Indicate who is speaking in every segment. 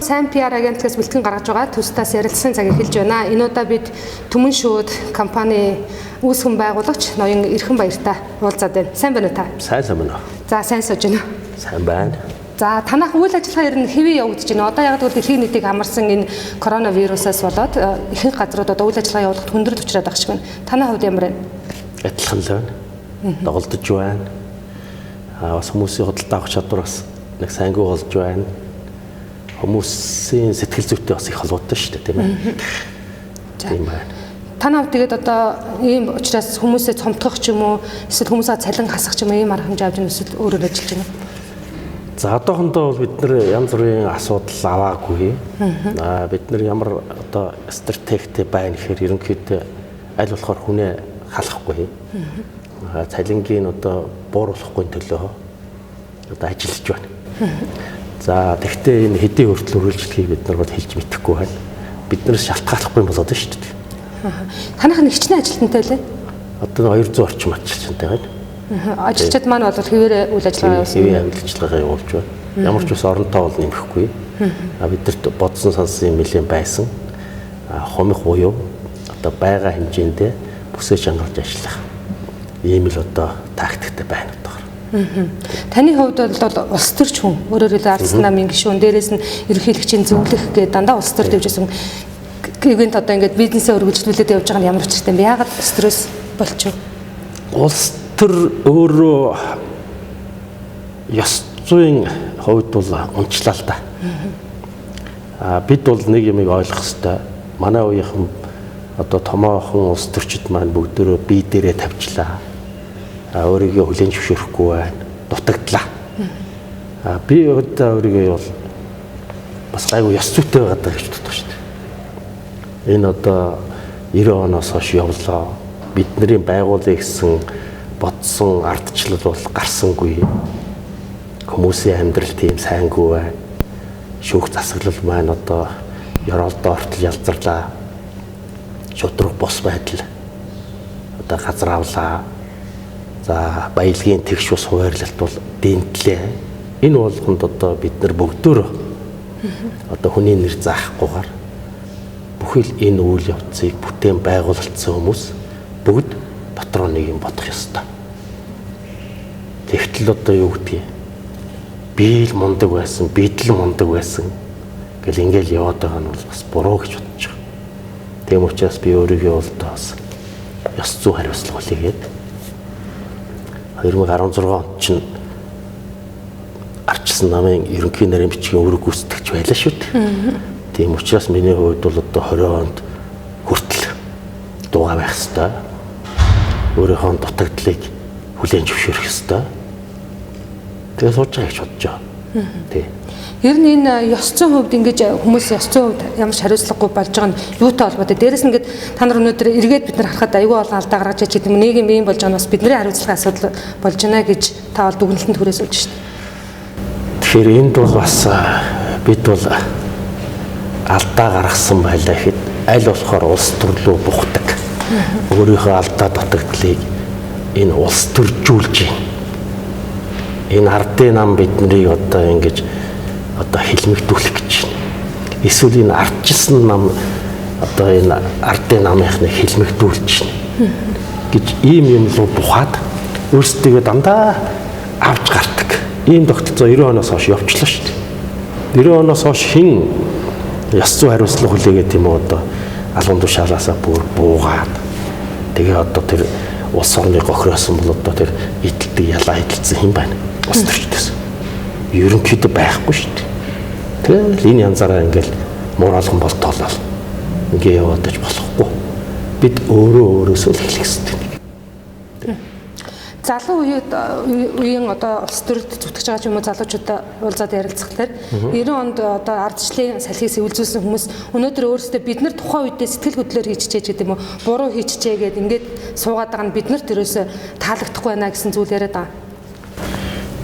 Speaker 1: сайн PR агентлагаас бэлтгэн гаргаж байгаа төстөөс ярилцсан цагийг хэлж байна. Энэ удаа бид Түмэн шүүд компани үүсгэн байгуулагч ноён Эрхэн Баяртай уулзаад байна. Сайн байна уу та?
Speaker 2: Сайн байна уу?
Speaker 1: За сайн сууж байна.
Speaker 2: Сайн байна.
Speaker 1: За танах үйл ажиллагаа ер нь хэвээ явагдаж байна. Одоо яг л дэлхийн нийтийг хамарсан энэ коронавирусаас болоод ихэнх газрууд одоо үйл ажиллагаа явуулахад хүндрэл учраад байгаа шиг байна. Танай хувьд ямар байна?
Speaker 2: Адилхан л байна. Доголдож байна. Бас хүмүүсийн худалдаа авах чадвар бас нэг сайнгүй болж байна. Хүмүүсийн сэтгэл зүйтэй бас их холбоотой шүү дээ, тийм ээ. Тийм байна.
Speaker 1: Танай хувьд тэгээд одоо ийм учраас хүмүүсээ цомтгох ч юм уу, эсвэл хүмүүсээ цалин хасах ч юм уу ийм арга хэмжээ авч байгаа эсвэл өөрөөр ажиллаж байна.
Speaker 2: За одоохондоо бид нэр янз бүрийн асуудал аваагүй. Бид нэр ямар одоо стратегтэй байна гэхээр ерөнхийдөө аль болохоор хүнээ халахгүй. Цалингийн одоо бууруулахгүй төлөө одоо ажиллаж байна. За тэгвэл энэ хэдийн хүртэл үргэлжлэхийг бид нар бол хэлж мэдэхгүй байна. Биднээс шалтгааллахгүй болоод байна шүү дээ.
Speaker 1: Танах нэг хичнээн ажилтнтай лээ.
Speaker 2: Одоо 200 орчим ажилтнтай байна.
Speaker 1: Ажилчид маань бол хэвээр үйл ажиллагаа явуулсан.
Speaker 2: Хэвээр үйл ажиллагаа явуулж байна. Ямар ч ус оронтой бол нэмэхгүй. Бидэрт бодсон сансын нэлээд байсан. Хомих буюу одоо байгаа хэмжээндээ бүсээ чангарч ажиллах. Ийм л одоо тактиктэй байна одоо.
Speaker 1: Таны хувьд бол улс төрч хүн. Өөрөөр хэлбэл ардсан намын гишүүн, дээрээс нь ерөнхийлөгчийн зөвлөх гэдэг дандаа улс төр дэвжсэн ивент одоо ингээд бизнесээ өргөжлүүлээд явж байгаа нь ямар учиртай юм бэ? Яагаад улс төрөөс болчих вэ?
Speaker 2: Улс төр өөрөө ёс зүйн хувьд бол унчлаа л да. Бид бол нэг юмыг ойлгох ёстой. Манай үеийнхэн одоо томоохон улс төрчид маань бүгдөө бие дээрээ тавьчлаа. Өөрийгөө хүлээн зөвшөөрөхгүй байна. Дутагдлаа. Би одоо өөрийгөө бол бас гайгүй ёс зүйтэй байгаад байгаа гэж боддог шүү дээ. Энэ одоо 90 оноос хойш явлаа. Бидний байгуулъя гэсэн бодсон ардчлал бол гарсангүй. Хүмүүсийн амьдрал тийм сайнгүй байна. Шүүх засаглал маань одоо ёроолдоо ортол ялзарлаа. Шудраг бос байдал. Одоо газар авлаа. За баялагын тэгш ус хуваарлалт бол дэнтлээ. Энэ болгонд одоо бид нар бүгдөө одоо хүний нэр заахгүйгээр бүхэл энэ үйл явцыг бүтээн байгуулалтсан хүмүүс бүгд дотроо нэг юм бодох ёстой. Тэгтэл одоо юу гэдгийг би л мундаг байсан, бид л мундаг байсан гэл ингээл яваад байгаа нь бол бас буруу гэж бодож байгаа. Тийм учраас би өөрийгөө бол бас ёс зүй хариуцлага хүлээгээд 2016 онд чинь арчсан намын ерөнхий нарийн бичгийн үүрэг гүйцэтгэгч байлаа шүү дээ. Тийм учраас миний хувьд бол одоо 20 онд хүртэл дуугаа байх ёстой. Өөрийнхөө дутагдлыг хүлээн зөвшөөрөх ёстой. Тэгээ сууж байгаа гэж бодож байгаа. Тий.
Speaker 1: Ер нь энэ ёс зүйн хувьд ингэж хүмүүс ёс зүйн хувьд ямар ч хариуцлагагүй болж байгаа нь юутай холбоотой. Дээрээс нь ингээд та нар өнөөдөр эргээд бид нар харахад аюул олон алдаа гаргаж ич гэдэг юм. Нийгэм ийм болж байгаа нь бас бидний хариуцлагын асуудал болж байна гэж та бол дүгнэлтэнд хүрээс үлж шүү дээ.
Speaker 2: Тэгэхээр энд бол бас бид бол алдаа гаргасан байлаа гэхэд аль болохоор улс төр рүү бухдаг. Өөрийнхөө алдаа дутагдлыг энэ улс төржүүлж байна. Энэ ардын нам биднийг одоо ингэж одоо хилмигдүүлэх гэж байна. Эсвэл энэ ардчилсан нам одоо энэ ардын намынхныг хилмигдүүлж байна гэж ийм юм руу бухаад өөрсдөө дандаа авч гардаг. Ийм тогтолцоо 90 оноос хойш явчлаа шүү дээ. 90 оноос хойш хэн ёс зүй хариуцлага хүлээгээд тийм үү одоо албан тушаалаасаа бүр буугаад тэгээ одоо тэр улс орны гохиросон бол одоо тэр идэлдэг ялаа идэлцсэн хэн байна? Улс төрчдөөс. Ерөнхийдөө байхгүй шүү дээ. Тэгэл энэ янзаараа ингээл мууралган болтоолол ингээ яваад ч болохгүй. Бид өөрөөсөө л эхлэх хэрэгтэй.
Speaker 1: Залуу үеийн одоо улс төрд зүтгэж байгаа ч юм уу залуучуудаа уулзаад ярилцахлаар 90 онд одоо ардчлалын салхийг сэтгүүлсэн хүмүүс өнөөдөр өөрсдөө бид нар тухайн үедээ сэтгэл хөдлөлөөр хийчихээ гэдэг юм уу буруу хийчихээ гэдэг ингээд суугаад байгаа нь бид нарт ерөөсөө таалагдахгүй байна гэсэн зүйл яриад байгаа.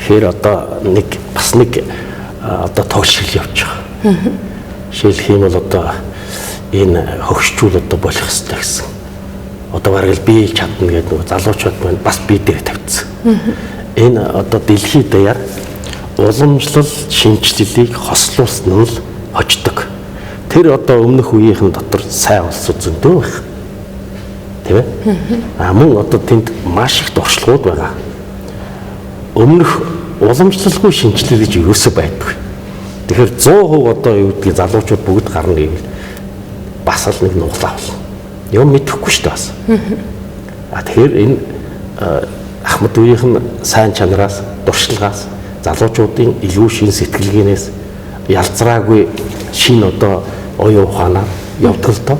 Speaker 2: Тэгэхээр одоо бас нэг одоо тоошил явж байгаа. Жишээлх юм бол одоо энэ хөгшчүүл одоо болох хэрэгтэй гэсэн. Одоо бараг л би чадна гэдэг нэг залуучууд маань бас бие дээр тавьчихсан. Энэ одоо дэлхийд даяар уламжлал шинжилгээг хослуулсан нь л хождог. Тэр одоо өмнөх үеийнхэн дотор сайн улсууд зөндөө байх. Тийм ээ? Мөн одоо тэнд маш их дуршлагууд байгаа. Өмнөх уламжлалгүй шинжилгээ гэж юусоо байдгүй. Тэгэхээр 100% одоо юу гэдгийг залуучууд бүгд гарна гэвэл бас л нэг нуглаа болно. Юм мэдэхгүй шүү дээ бас. Тэгэхээр энэ Ахмад үеийнхэн сайн чанараас, дуршлагаас, залуучуудын илүү шин сэтгэлгээнээс ялцраагүй шин одоо оюун ухаанаар явдаг л тоо.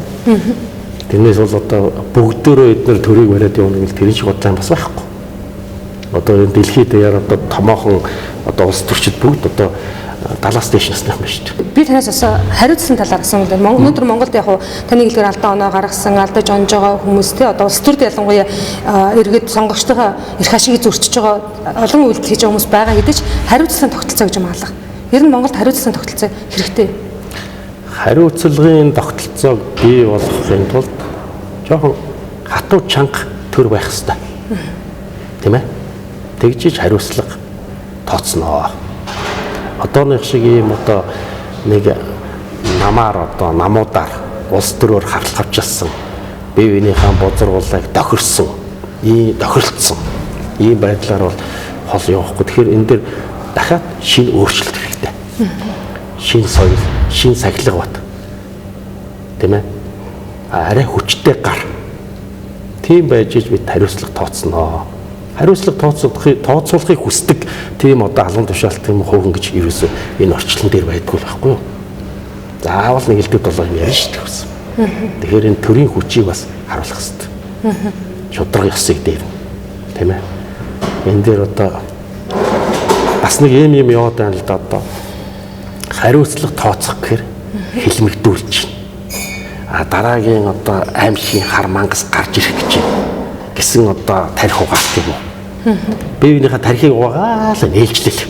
Speaker 2: Тэрнээс бол одоо бүгдөө эдгээр төрийг бариад явна гэвэл тэрийн шиг бодлоо бас байхгүй. Одоо энэ дэлхийд даяар одоо томоохон одоо улс төрчид бүгд одоо далаас дэш насных юм шүү дээ.
Speaker 1: Би танаас бас хариуцсан талаар асуусан юм байна. Өнөөдөр Монголд яг таны хэлгээр алдаа оноо гаргасан, алдаж онж байгаа хүмүүс те одоо улс төрд ялангуяа иргэд сонгогчтойгоо эрх ашиг зөрчиж байгаа олон үйлдэл хийж байгаа хүмүүс байгаа хэдий ч хариуцсан тогтолцоо гэж юм аалга. Ер нь Монголд хариуцсан тогтолцоо хэрэгтэй.
Speaker 2: Хариуцлагын тогтолцоог бий болгохын тулд жоохон хатуу чанга төр байх хэрэгтэй. Тийм ээ? Тэгжиж хариуцлага тооцноо. Одооных шиг ийм одоо нэг намаар одоо намуудаар улс төрөөр харлах авчилсан бие биенийхээ бозруулыг тохирсон, тохиролцсон ийм байдлаар бол хол явахгүй. Тэгэхээр энэ дэр дахиад шинэ өөрчлөлт хэрэгтэй. Шинэ соёл, шинэ сахилга бат. Тийм ээ? Арай хүчтэй гар. Тийм байж бид хариуцлага тооцноо. Хариуцлага тооцоолохыг хүсдэг тийм одоо алган тушаалт тийм хөөгн гэж ерөөсөө энэ орчлон дээр байдгүй байхгүй юу? Заавал нэг элдв долоо юм ярина шүү дээ. Тэгэхээр энэ төрийн хүчийг бас харуулах хэрэгтэй. Шудраг ёсыг дээр. Тийм ээ? Энэ дээр одоо бас нэг юм яваад байна л да одоо. Хариуцлага тооцох гэхээр хэлмэгдүүлж байна. Дараагийн одоо аимшигын хар мангас гарч ирэх гэж гэсэн одоо тарих угаалт юм уу? Бие биенийхээ тарихыг угаал нээлжлэл.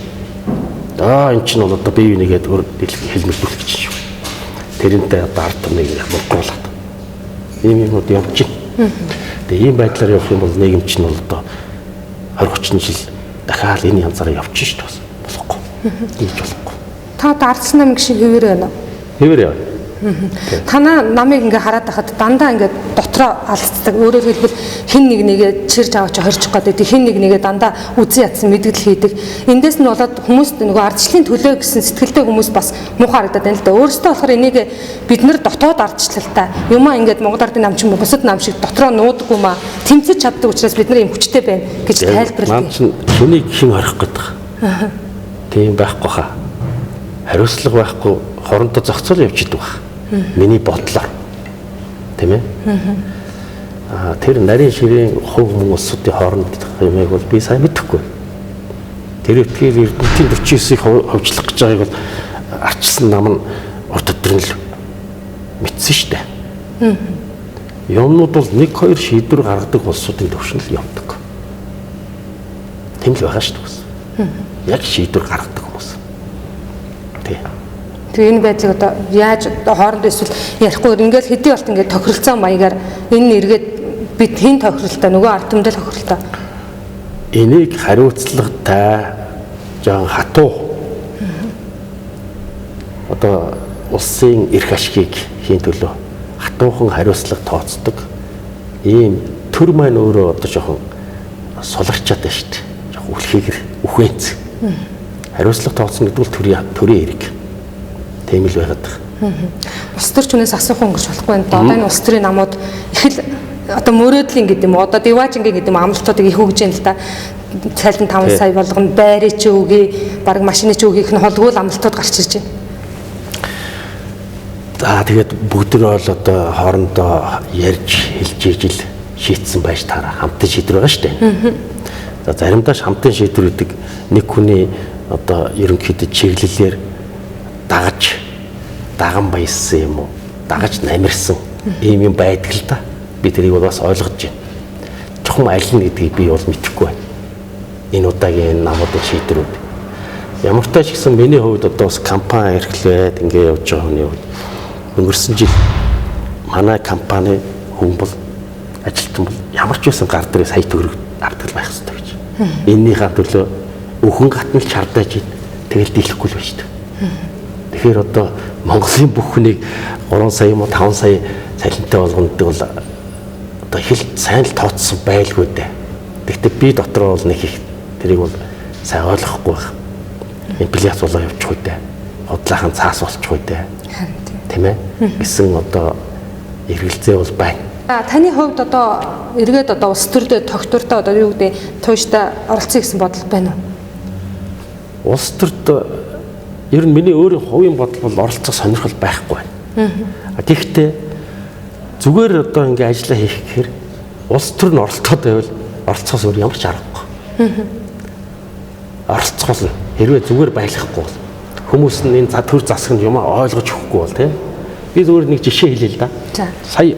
Speaker 2: Эн чинь бол одоо бие бинийгээд хэлмэлдүүлэх гэж шүү. Тэрнтэй одоо ард түмнийг мулгуулад. Ийм юмуд явж байна. Тэгээ ийм байдлаар явах юм бол нийгэм чинь бол одоо 20-30 жил дахиад энэ янзаараа явчих шүү дээ. Болохгүй. Ийж болохгүй.
Speaker 1: Та одоо ардсан намын шиг хэвээр байна уу?
Speaker 2: Хэвээр яваа.
Speaker 1: Танаа намыг ингээ хараад байхад дандаа ингээ дотроо алдцдаг. Өөрөөр хэлбэл хин нэг нэгээ чирж аваач хорчих гэдэг. Хин нэг нэгээ дандаа үзэн ядсан мэдгэл хийдэг. Эндээс нь болоод хүмүүст нөгөө ардчлалын төлөө гэсэн сэтгэлтэй хүмүүс бас муухай харагдаад байна л да. Өөрөөсөө болохоор энийг бид нар дотоод ардчлалтай юмаа ингээд Монгол ардын нам ч юм уу бусад нам шиг дотроо нуудаггүй маа тэмцэж чаддаг учраас бид нар юм хүчтэй байна гэж тайлбарлав.
Speaker 2: Наад чинь хүнийг хин орох гэдэг. Тийм байхгүй хаа. Хариуцлага байхгүй хоорондоо зохицол явж идэг баг. Миний бодлоор. Тийм ээ? Тэр нарийн ширийн хувь хүмүүсийн хооронд юмыг бол би сайн мэдэхгүй. Тэр ихтгэл Эрдэнэтийн 49-ийг хөвжлөх гэж байгааг бол арчилсан нам нь урд өдөр нь л мэдсэн шүү дээ. Юмнууд бол 1-2 шийдвэр гаргадаг улсуудын төвшөнд явдаг. Тийм л байгаа шүү дээ. Яг шийдвэр гаргадаг хүмүүс. Тий.
Speaker 1: Тэгээ энэ байдлыг одоо яаж хоорондоо эсвэл ярихгүй ингээд хэдий болт ингээд тохиролцоо маягаар энэ эргээд бид хэн тохиролтой нөгөө ард түмдэл тохиролтой.
Speaker 2: Энийг хариуцлагатай жан хатуу одоо улсын эрх ашигыг хийн төлөө хатуухан хариуцлага тооцдог ийм төр маань өөрөө одоо жоохон суларчаад байна шүү дээ. Жоохон үлхийгэр үхэнц. Хариуцлага тооцно гэдэг бол төрийн эрх. Тийм л байгаад байна.
Speaker 1: Улс төрч хүнээс асуух өнгөрч болохгүй энэ одоо энэ улс төрийн намууд их л одоо мөрөөдлийн гэдэг юм уу одоо диваажингийн гэдэг юм амлалтуудыг их өгж яана л да. Цайлан 5 сая болгоно байрыг ч өгье, баг машины ч өгье их нь холгүй амлалтууд гарч ирж байна. За тэгээд
Speaker 2: бүгдөө бол одоо хоорондоо ярьж хэлж ижил шийдсэн байж таараа хамтын шийдвэр байгаа шүү дээ. За заримдаа хамтын шийдвэр гэдэг нэг хүний одоо ерөнхийдөө чиглэлээр даган баяссан юм уу? Дагаж намирсан ийм юм байдаг л да. Би тэрийг бол бас ойлгож байна. Чухам аль нь гэдгийг би бол мэдэхгүй байна. Энэ удаагийн намуудын шийдвэрүүд. Ямар ч тач гэсэн миний хувьд одоо бас компани эрхлээд ингэ явж байгаа хүний хувьд өнгөрсөн жил манай компани хүн бол ажилтан бол ямар ч байсан гар дээрээ сая төгрөг авдаг байх хэрэгтэй гэж. Эннийхээ төлөө өхөн гатнал чардаж ийн тэгэл дийлэхгүй л байж та. тэгэхээр одоо Монголын бүх хүнийг 3 сая юм уу 5 сая цалинтай болгоно гэдэг бол одоо хэл сайн л тооцсон байлгүй дээ. Гэхдээ би дотроо бол нэг их тэрийг бол сайн ойлгохгүй байна. Инфляц болоо явчих үү дээ. Худлаахан цаас болчих үү дээ. Тийм ээ. Гэсэн одоо эргэлзээ бол байна.
Speaker 1: Таны хувьд одоо эргээд одоо улс төрд тогтвортой одоо юу гэдэг тууштай оролцъё гэсэн бодол байна уу?
Speaker 2: Улс төрд ер нь миний өөрийн хувийн бодол бол оролцох сонирхол байхгүй байна. Гэхдээ зүгээр одоо ингээ ажиллаа хийх гэхээр улс төр нь оролцоод байвал оролцохоос өөр ямар ч аргагүй. Оролцох нь хэрвээ зүгээр байлгахгүй бол хүмүүс нь энэ төр засаг нь юм ойлгож өгөхгүй бол тийм би зүгээр нэг жишээ хэлье л да. Сая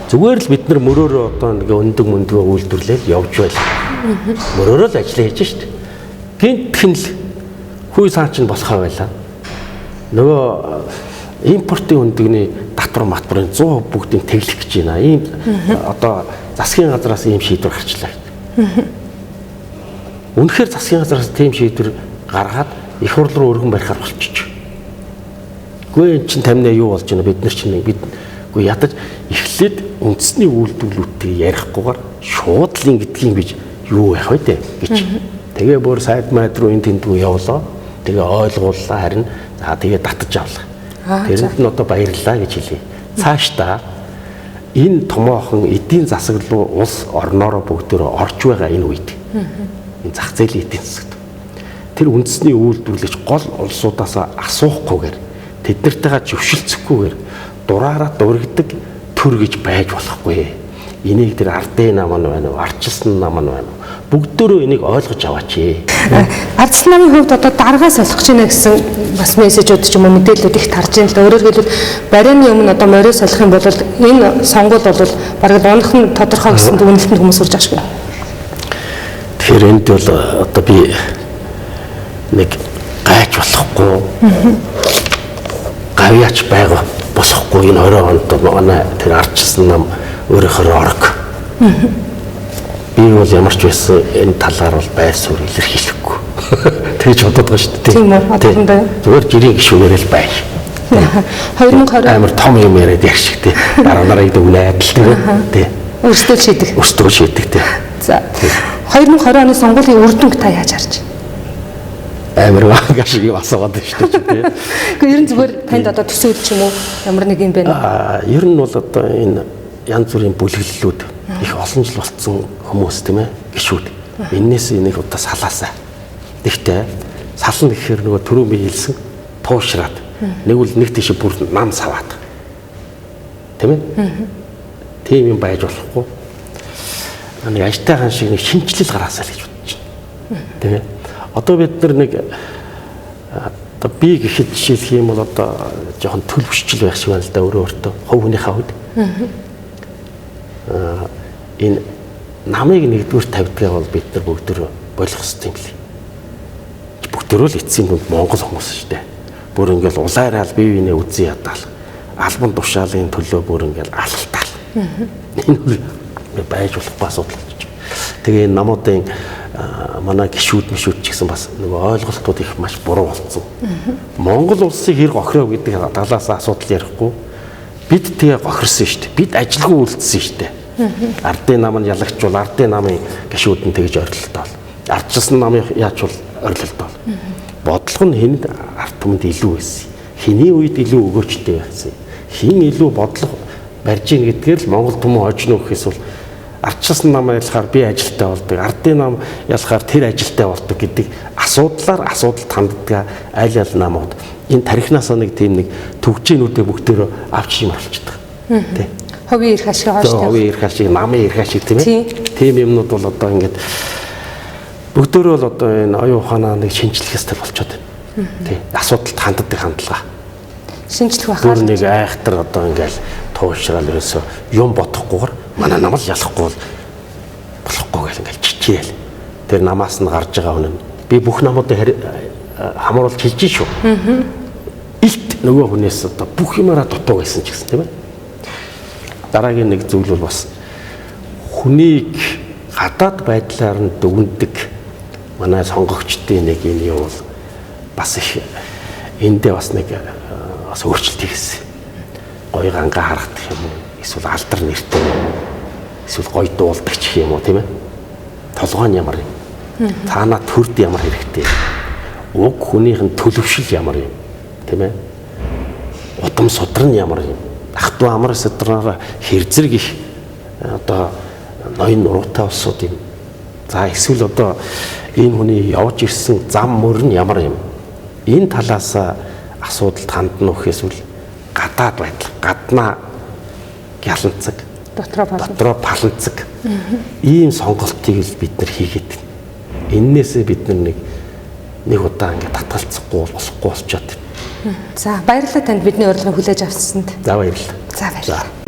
Speaker 2: зүгээр л бид нар мөрөөрөө одоо нэг өндөг мөндгөө үйлдвэрлээл явж байл. Мөрөөрөө л ажиллаа хийж шít. Гинтхэн л хүй цаа чинь болохоо байлаа. Нөгөө импортын өндөгний татвар матврын 100% бүгдийг тэглэх гэж байна. Ийм одоо засгийн газраас ийм шийдвэр гарчлаа. Үнэхээр засгийн газраас тийм шийдвэр гаргаад их хурл руу өргөн барихаар болчих. Гүй эн чинь тамина юу болж байна бид нар чинь үгүй ядаж эхлээд үндэсний үйлдвэрлэлүүдийг ярихгүйгээр шууд л ингэдгийг бич юу яах вэ гэж. Тэгээ бүр сайд майд руу энэ тэндгүй явлаа. Тэгээ ойлгууллаа харин за тэгээ татаж авлаа. Тэрэнд нь одоо баярлалаа гэж хэлье. Цаашдаа энэ томоохон эдийн засаг руу улс орноороо бүгдөө орж байгаа энэ үед энэ зах зээлийн эдийн засагт тэр үндэсний үйлдвэрлэгч гол улсуудаас асуухгүйгээр тэднэртэйгээ зөвшөлдсөхгүйгээр дураараа дургдаг төр гэж байж болохгүй. Энийг тэр ардын нам нь байна уу, ардчилсан нам нь байна уу? Бүгдөө энийг ойлгож аваач.
Speaker 1: Ардчилсан намын хувьд одоо даргаа солих гэж байна гэсэн бас мессежүүд ч юм уу мэдээлэлүүд их тарж байна л да. Өөрөөр хэлбэл барианы өмнө одоо морио солих юм бол энэ сонгуул бол бараг дундх нь тодорхой гэсэн дүгнэлтэнд хүмүүс урж ашиг.
Speaker 2: Тэгэхээр энд бол одоо би нэг гайч болохгүй гавьяач байгаа болохгүй энэ 20 онд манай тэр ардчилсан нам өөрөөр орог. Би бол ямар ч байсан энэ талаар бол байр суурь илэрхийлэхгүй. Тэгж бодоод байгаа шүү дээ.
Speaker 1: Тийм үү?
Speaker 2: Зүгээр жирийн гишүүнээр л бай.
Speaker 1: 2020
Speaker 2: амар том юм яриад яг шиг тий. Дараа нарыг дүгнээ адил тий.
Speaker 1: Өөрсдөө шийдэх.
Speaker 2: Өөрсдөө шийдэх тий.
Speaker 1: За 2020 оны сонгуулийн үр дүнг та яаж харж байна?
Speaker 2: Амар баг шиг асуугаад байна шүү дээ тий.
Speaker 1: Гэхдээ ер нь зүгээр танд одоо төсөөлч юм уу? Ямар нэг юм бэ?
Speaker 2: Ер нь бол одоо энэ янз бүрийн бүлэглэлүүд их олон жил болцсон хүмүүс тийм ээ гişүүд. Эннээс энийг удаа салаасаа. Тэгтээ сална гэхээр нөгөө түрүү би хэлсэн туушраад нэг үл нэг тийш бүр нам саваад. Тийм ээ? Тийм юм байж болохгүй. Нэг ажтай хаан шиг нэг шинжилэл гаргаасаа л гэж бодож байна. Тийм ээ? Одоо бид нар нэг одоо би гэхэд жишээлх юм бол одоо жоохон төлөвшчл байх шиг байна л да өөрөө хувь хүнийхээ хувьд. Энэ намыг нэгдүгээр тавьдгаа бол бид нар бүгдөө болох хэрэгтэй юм лээ. Бүгдөө л эцсийн дүнд Монгол хүмүүс шүү дээ. Бүр ингээл улаарай бие биенээ үзэн ядаал. Албан тушаалын төлөө бүр ингээл алхалтаал. Энэ байж болохгүй асуудал гэж. Тэгээ энэ намуудын манай гişүүд мишүүд ч гэсэн бас нөгөө ойлголтууд их маш буруу болсон. Монгол улсыг хэрэг охироо гэдэг талаас асуудал ярихгүй. Бид тэгээ гохирсон шүү дээ. Бид ажилгүй үлдсэн шүү дээ. Ардын нам нь ялагчвал ардын намын гişүүд нь тэгж орилтоол. Ардчилсан намын яачвал орилтоол. Бодлого нь хэнд ард түмэнд илүү байсан. Хэний үед илүү өгөөчтэй байсан. Хин илүү бодлого барьж ийн гэдгээр л Монгол түмэн хожно гэхээс бол ардчилсан нам ялахаар би ажилтай болдог. Ардын нам ялахаар тэр ажилтай болдог гэдэг асуудал ханддаг аль аль намууд энэ тарихнаас нэг тийм нэг төгжээнүүдээ бүгдөө авч юм болчихдог. Тэ.
Speaker 1: Ховын эрх ашиг хааштай.
Speaker 2: Ховын эрх ашиг, намын эрх ашиг тийм ээ. Тийм юмнууд бол одоо ингээд бүгдөө л одоо энэ оюун ухаанаа нэг шинжлэх ёстой болчиход байна. Тий. Асуудалд ханддаг хандлага.
Speaker 1: Шинжлэх байхаар
Speaker 2: нэг айхтар одоо ингээл туушрал ерөөсө юм бодохгүйгээр манай нам л ялахгүй болохгүй гэл ингээл чичээл. Тэр намаас нь гарч байгаа хүн нь би бүх намуудыг хамруулж хэлж шүү. Илт нөгөө хүнээс одоо бүх юмараа дутуу байсан ч гэсэн тийм ээ. Дараагийн нэг зүйл бол бас хүнийг гадаад байдлаар нь дүгндэг манай сонгогчдын нэг юм бол бас их эндээ бас нэг бас өөрчлөлт хийсэн. Гоё гангаа харагдах юм уу? Эсвэл алдар нэртэй эсвэл гоё дуулдаг ч юм уу тийм ээ? Толгой нь ямар юм? Цаанаа төрд ямар хэрэгтэй? Уг хүнийх нь төлөвшил ямар юм? Тийм ээ? Удам судар нь ямар юм? Ах トゥ амар судраараа хэрзэг их одоо ноён нуруутай улсууд юм. За эсвэл одоо энэ хүний явж ирсэн зам мөр нь ямар юм? Энэ талаас асуудалд хандна уу эсвэл гадаад байдал, гаднаа гяланцаг, дотроо паланцаг. Ийм сонголтыг л бид нар хийгээд байна. Эннээсээ бид нэг удаа ингээд татгалцахгүй болохгүй болчиход байна.
Speaker 1: За баярлалаа танд бидний урилгыг хүлээж авсанд.
Speaker 2: За баярлалаа.
Speaker 1: За баярлалаа.